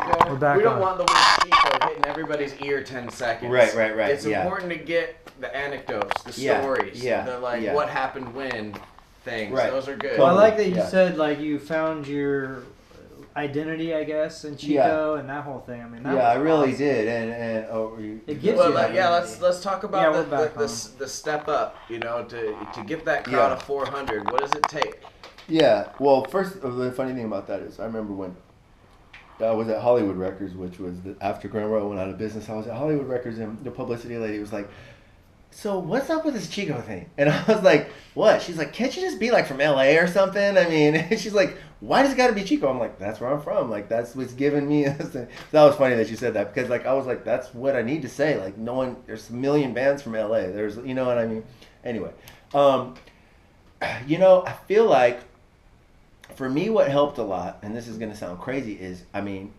We're back we don't on. want the word Chico hitting everybody's ear 10 seconds. Right. It's important to get the anecdotes, the stories, the what happened when things. Right. Those are good. Well, I like that you said like you found your identity, I guess, in Chico and that whole thing. I mean, that was I really awesome. did, and it gives you that identity. Let's talk about the step up. You know, to get that crowd of 400. What does it take? Yeah. Well, first, the funny thing about that is, I remember when I was at Hollywood Records, which was after Grand Royal went out of business. I was at Hollywood Records, and the publicity lady was like, "So what's up with this Chico thing?" And I was like, "What?" She's like, "Can't you just be like from LA or something?" I mean, she's like, "Why does it got to be Chico?" I'm like, "That's where I'm from. Like that's what's giving me." That was funny that she said that, because like I was like, "That's what I need to say." Like no one, there's a million bands from LA. There's, you know what I mean? Anyway, you know, I feel like for me, what helped a lot, and this is gonna sound crazy, is I mean,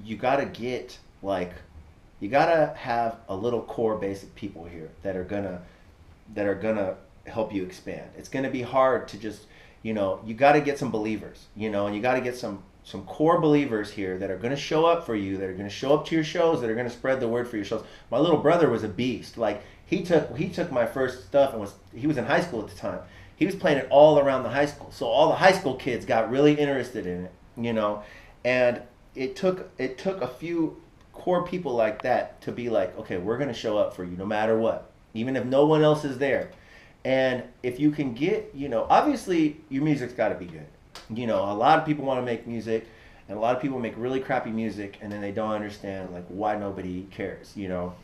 you gotta get like, you gotta have a little core basic people here that are gonna help you expand. It's gonna be hard to just, you know, you gotta get some believers, you know, and you gotta get some core believers here that are gonna show up for you, that are gonna show up to your shows, that are gonna spread the word for your shows. My little brother was a beast. Like he took my first stuff and he was in high school at the time. He was playing it all around the high school. So all the high school kids got really interested in it, you know, and it took a few core people like that to be like, okay, we're going to show up for you no matter what, even if no one else is there. And if you can get, you know, obviously your music's got to be good. You know, a lot of people want to make music, and a lot of people make really crappy music, and then they don't understand like why nobody cares, you know.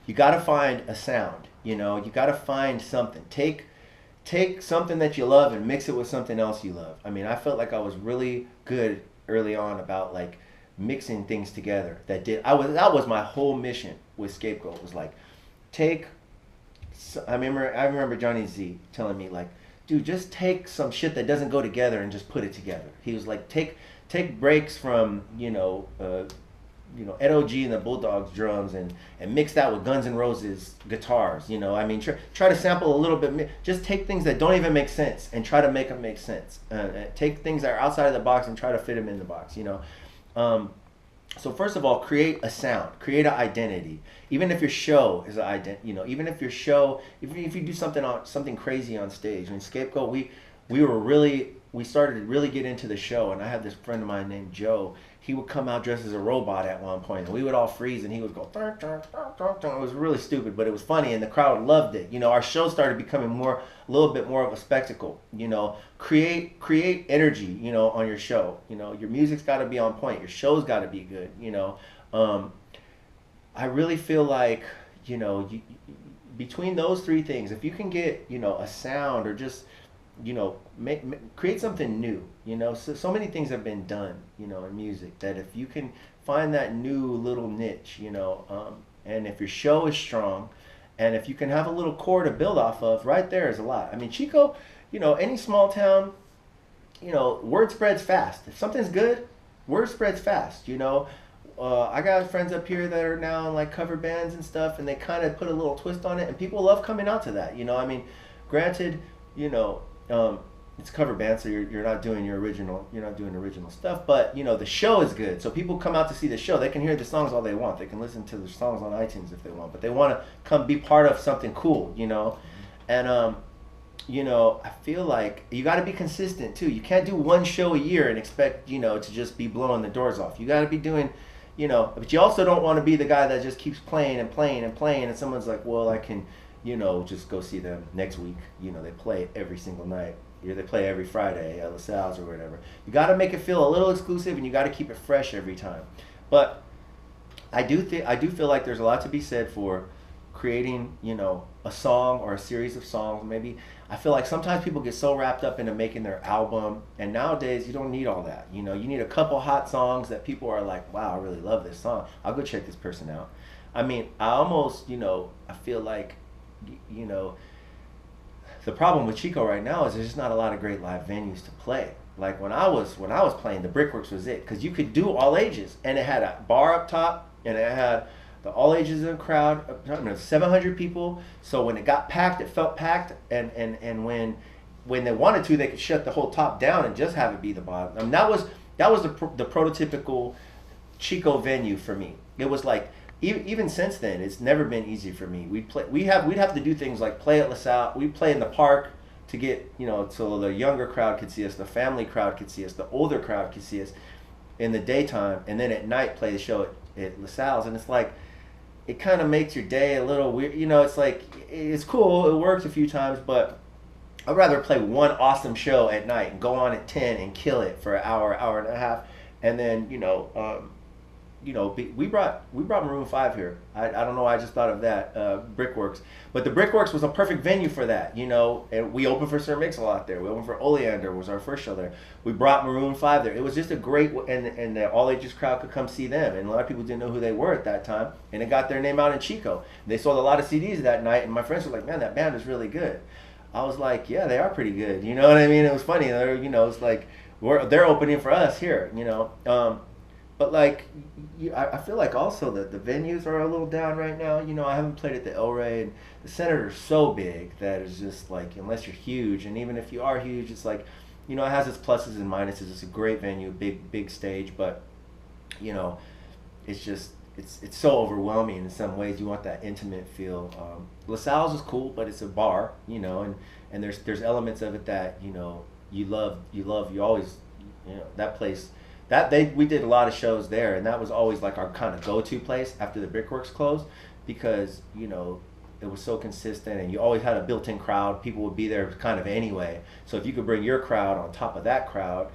You got to find a sound, you know, you got to find something. Take something that you love and mix it with something else you love. I mean, I felt like I was really good early on about like mixing things together. That was my whole mission with Scapegoat, was like I remember Johnny Z telling me like, dude, just take some shit that doesn't go together and just put it together. He was like, take breaks from, you know, Ed O.G. and the Bulldogs drums and mix that with Guns N' Roses guitars, you know. I mean, try to sample a little bit. Just take things that don't even make sense and try to make them make sense. Take things that are outside of the box and try to fit them in the box, you know. So first of all, create a sound, create an identity. Even if your show is an identity, you know, even if your show, if you do something crazy on stage. I mean, Scapegoat, we started to really get into the show, and I had this friend of mine named Joe. He would come out dressed as a robot at one point, and we would all freeze, and he would go, dun, dun, dun, dun, dun. It was really stupid, but it was funny, and the crowd loved it. You know, our show started becoming a little bit more of a spectacle. You know, create energy, you know, on your show. You know, your music's got to be on point. Your show's got to be good. You know, I really feel like, you know, between those three things, if you can get, you know, a sound or just, you know, create something new. You know, so many things have been done, you know, in music, that if you can find that new little niche, you know, and if your show is strong, and if you can have a little core to build off of, right there is a lot. I mean, Chico, you know, any small town, you know, word spreads fast. If something's good, word spreads fast, you know. I got friends up here that are now in like cover bands and stuff, and they kind of put a little twist on it, and people love coming out to that, you know. I mean, granted, you know, it's a cover band, so you're not doing original stuff, but you know, the show is good, so people come out to see the show. They can hear the songs all they want, they can listen to the songs on iTunes if they want, but they want to come be part of something cool, you know. And you know, I feel like you got to be consistent too. You can't do one show a year and expect, you know, to just be blowing the doors off. You got to be doing, you know, but you also don't want to be the guy that just keeps playing and playing and playing, and someone's like, well, I can, you know, just go see them next week. You know, they play every single night. They play every Friday at LaSalle's or whatever. You got to make it feel a little exclusive, and you got to keep it fresh every time. But I do feel like there's a lot to be said for creating, you know, a song or a series of songs. Maybe I feel like sometimes people get so wrapped up into making their album, and nowadays you don't need all that. You know, you need a couple hot songs that people are like, wow, I really love this song. I'll go check this person out. I mean, I almost, you know, I feel like, you know, the problem with Chico right now is there's just not a lot of great live venues to play. Like when I was playing, the Brickworks was it, because you could do all ages, and it had a bar up top, and it had the all ages in the crowd, 700 people. So when it got packed, it felt packed, and when they wanted to, they could shut the whole top down and just have it be the bottom. I mean, that was the prototypical Chico venue for me. It was like, even since then, it's never been easy for me. We'd have to do things like play at LaSalle. We'd play in the park to get, so the younger crowd could see us, the family crowd could see us, the older crowd could see us in the daytime, and then at night play the show at LaSalle's. And it's like, it kind of makes your day a little weird. It's like, it's cool, it works a few times, but I'd rather play one awesome show at night and go on at 10 and kill it for an hour, hour and a half. And then, we brought Maroon 5 here. I don't know, I just thought of that, Brickworks. But the Brickworks was a perfect venue for that, and we opened for Sir Mix-a-Lot there. We opened for Oleander, was our first show there. We brought Maroon 5 there. It was just a great, and the all ages crowd could come see them. And a lot of people didn't know who they were at that time. And it got their name out in Chico. They sold a lot of CDs that night, and my friends were like, man, that band is really good. I was like, yeah, they are pretty good. You know what I mean? It was funny. It's like, they're opening for us here, But like, I feel like also that the venues are a little down right now. I haven't played at the El Rey, and the Senator's so big that it's just like, unless you're huge, and even if you are huge, it's like, it has its pluses and minuses. It's a great venue, big stage, but it's just, it's so overwhelming in some ways. You want that intimate feel. LaSalle's is cool, but it's a bar, and there's elements of it that you love. You always, that place. We did a lot of shows there, and that was always like our kind of go-to place after the Brickworks closed, because it was so consistent, and you always had a built-in crowd. People would be there kind of anyway, so if you could bring your crowd on top of that crowd,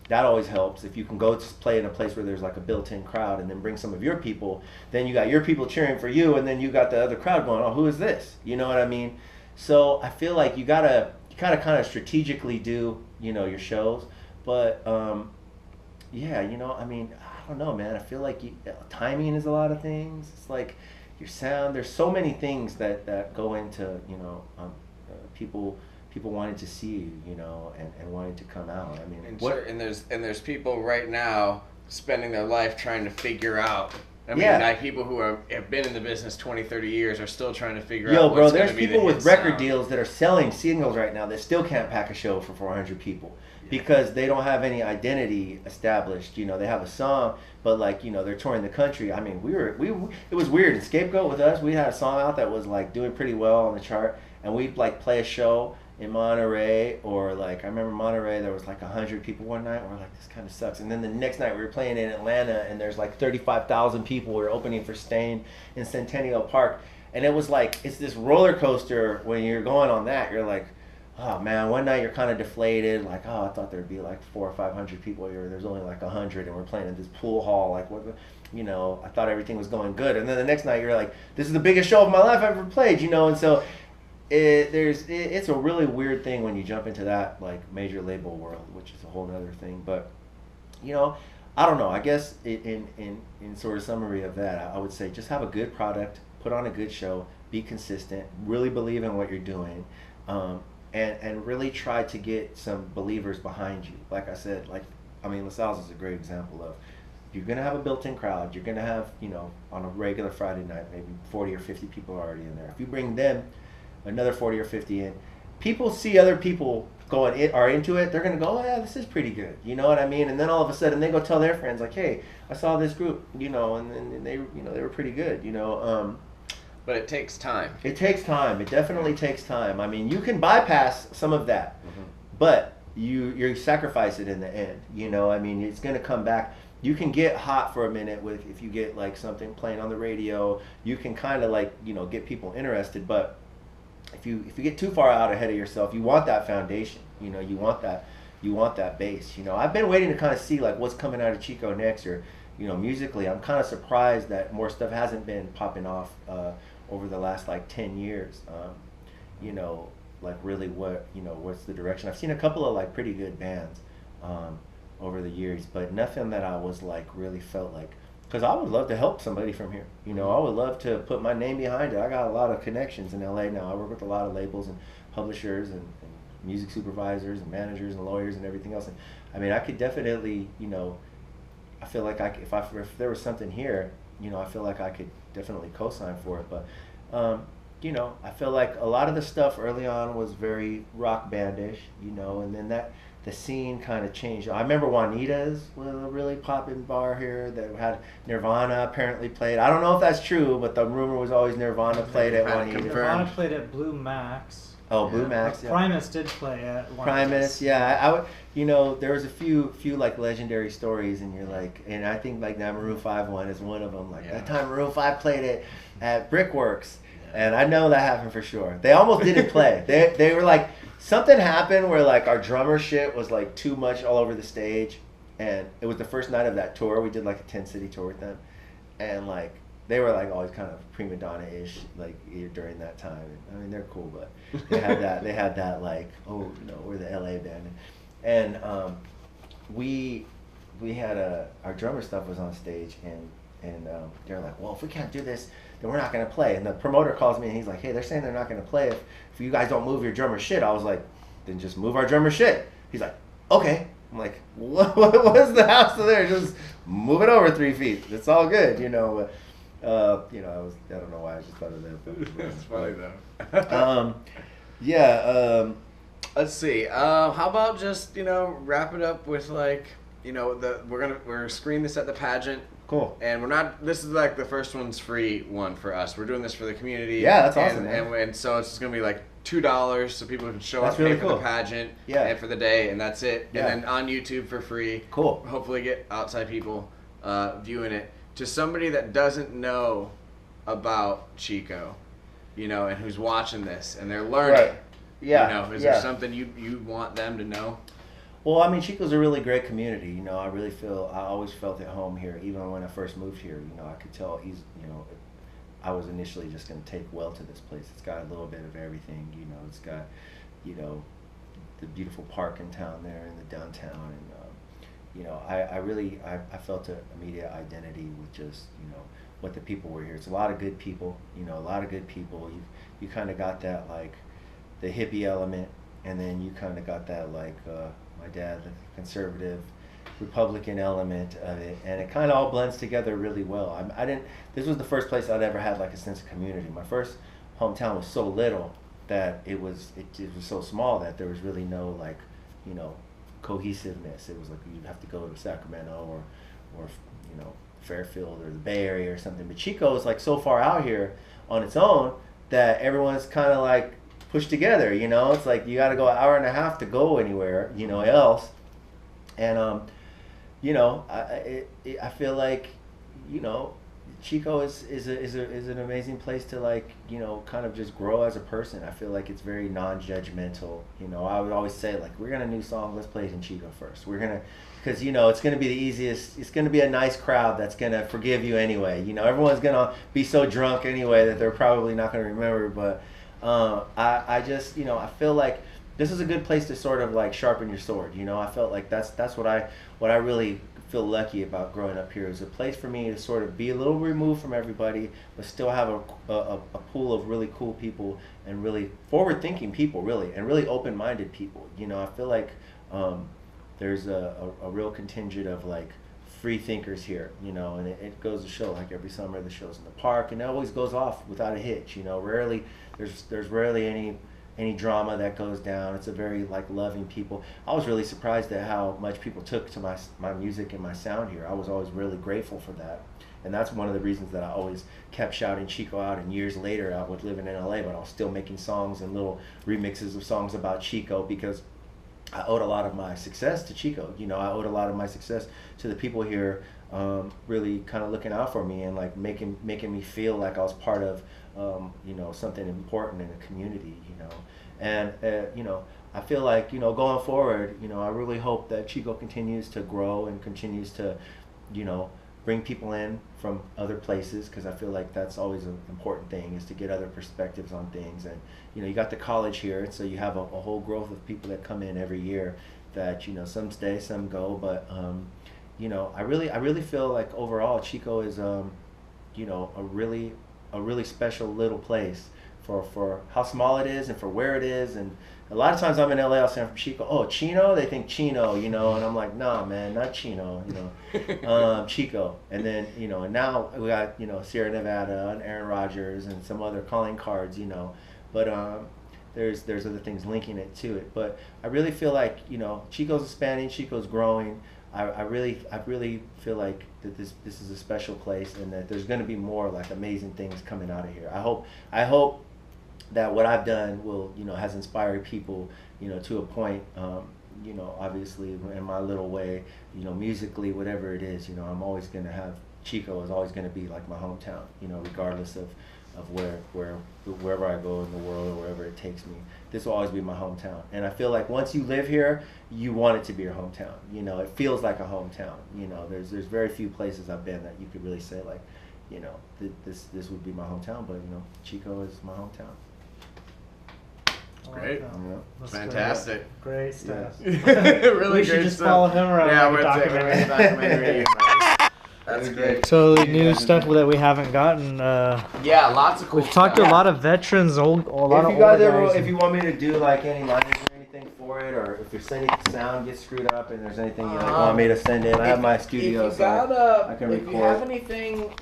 that always helps. If you can go to play in a place where there's like a built-in crowd, and then bring some of your people, then you got your people cheering for you, and then you got the other crowd going, oh, who is this? You know what I mean? So I feel like you gotta kind of strategically do your shows, but yeah, I don't know, man. I feel like timing is a lot of things. It's like your sound. There's so many things that go into, people wanting to see you, and wanting to come out. I mean, and there's people right now spending their life trying to figure out. Like people who have been in the business 20, 30 years are still trying to figure out what's going to be the hit sound. There's people with record deals that are selling singles right now that still can't pack a show for 400 people. Because they don't have any identity established. They have a song, but like, they're touring the country. I mean, it was weird. In Scapegoat with us, we had a song out that was like doing pretty well on the chart, and we'd like play a show in Monterey, or like, I remember Monterey, there was like 100 people one night, and we're like, this kind of sucks. And then the next night we were playing in Atlanta, and there's like 35,000 people. We were opening for Stain in Centennial Park, and it was like, it's this roller coaster when you're going on that. You're like, oh man, one night you're kind of deflated, like, oh, I thought there'd be like 400 or 500 people here. There's only like 100, and we're playing in this pool hall. Like, what, I thought everything was going good. And then the next night you're like, this is the biggest show of my life I've ever played, And so it's a really weird thing when you jump into that like major label world, which is a whole other thing. But I don't know. I guess in sort of summary of that, I would say just have a good product, put on a good show, be consistent, really believe in what you're doing. And really try to get some believers behind you. Like I said, LaSalle's is a great example of, you're going to have a built-in crowd. You're going to have, on a regular Friday night, maybe 40 or 50 people are already in there. If you bring them, another 40 or 50 in, people see other people are into it. They're going to go, oh yeah, this is pretty good. You know what I mean? And then all of a sudden they go tell their friends, like, hey, I saw this group, and they, they were pretty good, But it takes time. It takes time. It definitely takes time. I mean, you can bypass some of that, but you sacrifice it in the end. I mean, it's going to come back. You can get hot for a minute if you get like something playing on the radio. You can kind of like get people interested. But if you get too far out ahead of yourself, you want that foundation. You want that base. I've been waiting to kind of see like what's coming out of Chico next, or musically. I'm kind of surprised that more stuff hasn't been popping off over the last like 10 years. Like really what's the direction? I've seen a couple of like pretty good bands over the years, but nothing that I was like really felt like, because I would love to help somebody from here. I would love to put my name behind it. I got a lot of connections in LA now. I work with a lot of labels and publishers and music supervisors and managers and lawyers and everything else. And I mean, I could definitely, I feel like if there was something here, I feel like I could definitely co-sign for it. But, I feel like a lot of the stuff early on was very rock bandish, and then the scene kind of changed. I remember Juanita's was a really popping bar here that had Nirvana apparently played. I don't know if that's true, but the rumor was always Nirvana played at Juanita. Nirvana played at Blue Max. Oh, Blue Max. Yeah. Primus did play at one. Primus, yeah. I would, you know, there was a few like legendary stories, and you're like, and I think like that Maroon 5 one is one of them. Like that time Maroon 5 played it at Brickworks, and I know that happened for sure. They almost didn't play. They were like, something happened where like our drummer shit was like too much all over the stage, and it was the first night of that tour. We did like a 10-city tour with them, and like they were like always kind of prima donna-ish like during that time. I mean, they're cool, but they had that like, oh, you know, we're the LA band, and we had our drummer stuff was on stage, and they're like, well, if we can't do this, then we're not gonna play. And the promoter calls me and he's like, hey, they're saying they're not gonna play if you guys don't move your drummer shit. I was like, then just move our drummer shit. He's like, okay. I'm like, what is the hassle there? Just move it over 3 feet. It's all good, you know. But, you know, I don't know why I just thought of that. That's funny though. Let's see. How about just, you know, wrap it up with like, you know, we're screening this at the pageant. Cool. And this is like the first one's free one for us. We're doing this for the community. Yeah, that's awesome. And so it's just going to be like $2 so people can show up, really pay for the pageant and for the day, and that's it. Yeah. And then on YouTube for free. Cool. Hopefully get outside people viewing it. To somebody that doesn't know about Chico, you know, and who's watching this and they're learning. Right. Yeah. You know, is there something you want them to know? Well, I mean, Chico's a really great community. You know, I always felt at home here, even when I first moved here. You know, I could tell I was initially just going to take well to this place. It's got a little bit of everything. You know, it's got, you know, the beautiful park in town there and the downtown, and you know, I felt an immediate identity with just, you know, what the people were here. It's a lot of good people. You know, a lot of good people. You kind of got that like the hippie element, and then you kind of got that like my dad, the conservative Republican element of it, and it kind of all blends together really well. This was the first place I'd ever had like a sense of community. My first hometown was so little that it was so small that there was really no like, you know, cohesiveness. It was like you'd have to go to Sacramento or you know, Fairfield or the Bay Area or something. But Chico is like so far out here on its own that everyone's kind of like pushed together, you know. It's like you got to go an hour and a half to go anywhere, you know, else. And you know, I feel like, you know, Chico is an amazing place to like, you know, kind of just grow as a person. I feel like it's very non-judgmental. You know, I would always say like, we're gonna new song, let's play it in Chico first. Because you know, it's gonna be the easiest. It's gonna be a nice crowd that's gonna forgive you anyway. You know, everyone's gonna be so drunk anyway that they're probably not gonna remember. But I just, you know, I feel like this is a good place to sort of like sharpen your sword. You know, I felt like that's what I really feel lucky about growing up here. Is a place for me to sort of be a little removed from everybody, but still have a pool of really cool people and really forward-thinking people, really, and really open-minded people. You know, I feel like there's a real contingent of like free thinkers here, you know, and it goes to show, like every summer the show's in the park, and it always goes off without a hitch. You know, there's rarely any drama that goes down. It's a very like loving people. I was really surprised at how much people took to my music and my sound here. I was always really grateful for that, and that's one of the reasons that I always kept shouting Chico out. And years later, I was living in LA, but I was still making songs and little remixes of songs about Chico, because I owed a lot of my success to Chico. You know, I owed a lot of my success to the people here, really kind of looking out for me and like making me feel like I was part of, you know, something important in the community. You know, and you know, I feel like, you know, going forward, you know, I really hope that Chico continues to grow and continues to, you know, bring people in from other places, because I feel like that's always an important thing, is to get other perspectives on things. And you know, you got the college here, so you have a whole growth of people that come in every year that, you know, some stay, some go, but you know, I really feel like overall Chico is you know, a really special little place for how small it is and for where it is. And a lot of times I'm in LA, I'll say I'm from Chico. Oh, Chino? They think Chino, you know, and I'm like, nah, man, not Chino, you know, Chico. And then, you know, and now we got, you know, Sierra Nevada and Aaron Rodgers and some other calling cards, you know. But there's other things linking it to it. But I really feel like, you know, Chico's expanding, Chico's growing. I really feel like that this is a special place, and that there's going to be more like amazing things coming out of here. I hope that what I've done will, you know, has inspired people, you know, to a point, you know, obviously in my little way, you know, musically, whatever it is, you know, I'm always going to have, Chico is always going to be like my hometown, you know, regardless of wherever I go in the world or wherever it takes me. This will always be my hometown. And I feel like once you live here, you want it to be your hometown. You know, it feels like a hometown. You know, there's very few places I've been that you could really say like, you know, this would be my hometown, but, you know, Chico is my hometown. Great. Yeah. Fantastic. Great stuff. Yeah. Really we should great just stuff. follow him around Yeah, like a documentary. documentary. That's great. Totally new stuff that we haven't gotten. Yeah, lots of cool We've talked to a lot of veterans, a lot If of you older guys ever, guys. if you want me to do like any liners or anything for it, or if there's any sound gets screwed up and there's anything you like, want me to send in, I have my studio, If you so got I can if record. you have anything,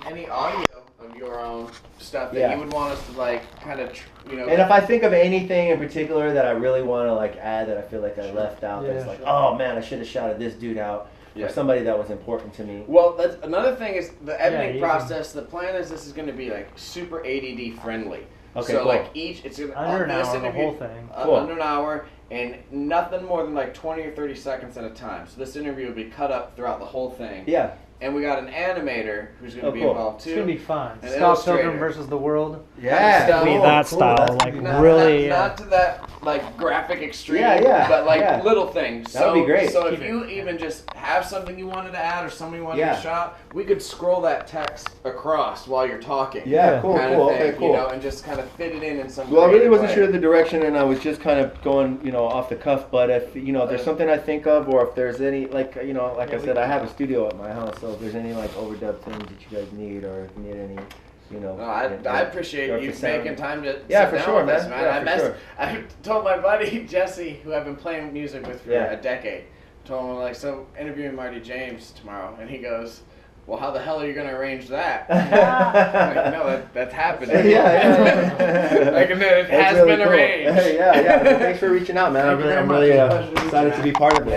any audio of your own stuff that you would want us to like, kind of, you know. And if I think of anything in particular that I really want to like add that I feel like I left out, that's like, oh man, I should have shouted this dude out, or somebody that was important to me. Well, that's another thing is the editing process. The plan is this is going to be like super ADD friendly. Okay, so cool. like each, it's gonna, under an this hour, the interview, whole thing. Cool. Under an hour, and nothing more than like 20 or 30 seconds at a time. So this interview will be cut up throughout the whole thing. Yeah. And we got an animator who's going to be cool. involved too. It's gonna be fun. An Scott illustrator. Pilgrim versus the World. Yeah. Cool, that style, That's like, gonna be Not, really, not to that like graphic extreme, Yeah, but like yeah. little things. That would be great. So if Keep you it. even just have something you wanted to add or something you wanted Yeah. to shot, we could scroll that text across while you're talking. Yeah, cool, kind cool, of thing, okay, cool. You know, and just kind of fit it in some. Well, I really creative wasn't way. sure of the direction, and I was just kind of going, you know, off the cuff. But if, you know, if there's something I think of, or if there's any, like, you know, like I said, I have a studio at my house, so if there's any like overdub things that you guys need, or if you need any, you know. No, I appreciate you making time to sit Yeah, for down sure, with us, man. man. Yeah, for sure. I told my buddy Jesse, who I've been playing music with for Yeah. a decade, told him like, so interviewing Marty James tomorrow, and he goes, well, how the hell are you going to arrange that? I'm like, no, that's happening. Yeah. Like, it That's has really been cool. arranged. Yeah. Well, thanks for reaching out, man. Thank you very I'm much. really Pleasure to meet you, excited to man. be part of it.